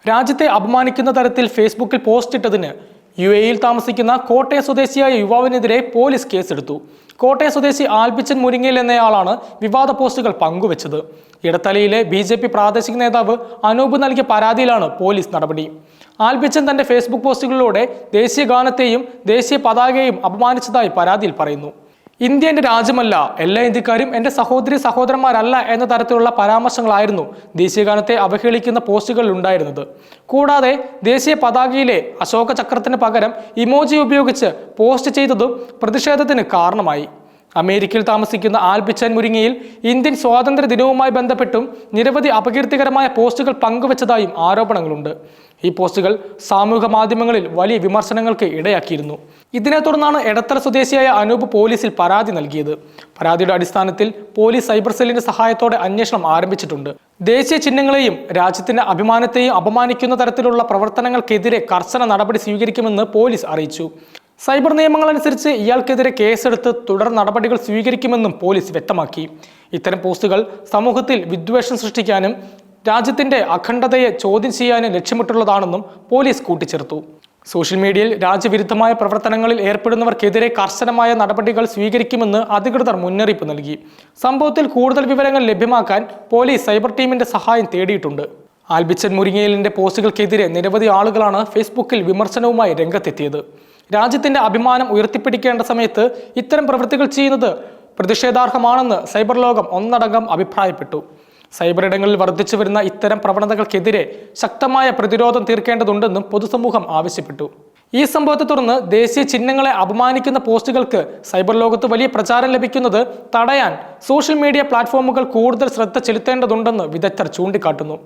രാജ്യത്തെ അപമാനിക്കുന്ന തരത്തിൽ ഫേസ്ബുക്കിൽ പോസ്റ്റ് ഇട്ടതിന് യുഎഇയിൽ താമസിക്കുന്ന കോട്ടയം സ്വദേശിയായ യുവാവിനെതിരെ പോലീസ് കേസെടുത്തു. കോട്ടയം സ്വദേശി ആൽബിച്ചൻ മുരിങ്ങയിൽ എന്നയാളാണ് വിവാദ പോസ്റ്റുകൾ പങ്കുവച്ചത്. ഇടത്തലയിലെ ബിജെപി പ്രാദേശിക നേതാവ് അനൂപ് നൽകിയ പരാതിയിലാണ് പോലീസ് നടപടി. ആൽബിച്ചൻ തന്റെ ഫേസ്ബുക്ക് പോസ്റ്റുകളിലൂടെ ദേശീയ ഗാനത്തെയും ദേശീയ പതാകയെയും അപമാനിച്ചതായി പരാതിയിൽ പറയുന്നു. ഇന്ത്യ എൻ്റെ രാജ്യമല്ല, എല്ലാ ഇന്ത്യക്കാരും എൻ്റെ സഹോദരി സഹോദരന്മാരല്ല എന്ന തരത്തിലുള്ള പരാമർശങ്ങളായിരുന്നു ദേശീയഗാനത്തെ അവഹേളിക്കുന്ന പോസ്റ്റുകളിൽ ഉണ്ടായിരുന്നത്. കൂടാതെ ദേശീയ പതാകയിലെ അശോക ചക്രത്തിന് പകരം ഇമോജി ഉപയോഗിച്ച് പോസ്റ്റ് ചെയ്തതും പ്രതിഷേധത്തിന് കാരണമായി. അമേരിക്കയിൽ താമസിക്കുന്ന ആൽബിച്ചൻ മുരിങ്ങയിൽ ഇന്ത്യൻ സ്വാതന്ത്ര്യ ദിനവുമായി ബന്ധപ്പെട്ടും നിരവധി അപകീർത്തികരമായ പോസ്റ്റുകൾ പങ്കുവച്ചതായും ആരോപണങ്ങളുണ്ട്. ഈ പോസ്റ്റുകൾ സാമൂഹിക മാധ്യമങ്ങളിൽ വലിയ വിമർശനങ്ങൾക്ക് ഇടയാക്കിയിരുന്നു. ഇതിനെ തുടർന്നാണ് എടത്തല സ്വദേശിയായ അനൂപ് പോലീസിൽ പരാതി നൽകിയത്. പരാതിയുടെ അടിസ്ഥാനത്തിൽ പോലീസ് സൈബർ സെല്ലിന്റെ സഹായത്തോടെ അന്വേഷണം ആരംഭിച്ചിട്ടുണ്ട്. ദേശീയ ചിഹ്നങ്ങളെയും രാജ്യത്തിന്റെ അഭിമാനത്തെയും അപമാനിക്കുന്ന തരത്തിലുള്ള പ്രവർത്തനങ്ങൾക്കെതിരെ കർശന നടപടി സ്വീകരിക്കുമെന്ന് പോലീസ് അറിയിച്ചു. സൈബർ നിയമങ്ങളനുസരിച്ച് ഇയാൾക്കെതിരെ കേസെടുത്ത് തുടർ നടപടികൾ സ്വീകരിക്കുമെന്നും പോലീസ് വ്യക്തമാക്കി. ഇത്തരം പോസ്റ്റുകൾ സമൂഹത്തിൽ വിദ്വേഷം സൃഷ്ടിക്കാനും രാജ്യത്തിന്റെ അഖണ്ഡതയെ ചോദ്യം ചെയ്യാനും ലക്ഷ്യമിട്ടുള്ളതാണെന്നും പോലീസ് കൂട്ടിച്ചേർത്തു. സോഷ്യൽ മീഡിയയിൽ രാജ്യവിരുദ്ധമായ പ്രവർത്തനങ്ങളിൽ ഏർപ്പെടുന്നവർക്കെതിരെ കർശനമായ നടപടികൾ സ്വീകരിക്കുമെന്ന് അധികൃതർ മുന്നറിയിപ്പ് നൽകി. സംഭവത്തിൽ കൂടുതൽ വിവരങ്ങൾ ലഭ്യമാക്കാൻ പോലീസ് സൈബർ ടീമിന്റെ സഹായം തേടിയിട്ടുണ്ട്. ആൽബിച്ചൻ മുരിങ്ങയിലിന്റെ പോസ്റ്റുകൾക്കെതിരെ നിരവധി ആളുകളാണ് ഫേസ്ബുക്കിൽ വിമർശനവുമായി രംഗത്തെത്തിയത്. രാജ്യത്തിന്റെ അഭിമാനം ഉയർത്തിപ്പിടിക്കേണ്ട സമയത്ത് ഇത്തരം പ്രവൃത്തികൾ ചെയ്യുന്നത് പ്രതിഷേധാർഹമാണെന്ന് സൈബർ ലോകം ഒന്നടങ്കം അഭിപ്രായപ്പെട്ടു. സൈബർ ഇടങ്ങളിൽ വർദ്ധിച്ചു വരുന്ന ഇത്തരം പ്രവണതകൾക്കെതിരെ ശക്തമായ പ്രതിരോധം തീർക്കേണ്ടതുണ്ടെന്നും പൊതുസമൂഹം ആവശ്യപ്പെട്ടു. ഈ സംഭവത്തെ തുടർന്ന് ദേശീയ ചിഹ്നങ്ങളെ അപമാനിക്കുന്ന പോസ്റ്റുകൾക്ക് സൈബർ ലോകത്ത് വലിയ പ്രചാരം ലഭിക്കുന്നത് തടയാൻ സോഷ്യൽ മീഡിയ പ്ലാറ്റ്ഫോമുകൾ കൂടുതൽ ശ്രദ്ധ ചെലുത്തേണ്ടതുണ്ടെന്ന് വിദഗ്ധർ ചൂണ്ടിക്കാട്ടുന്നു.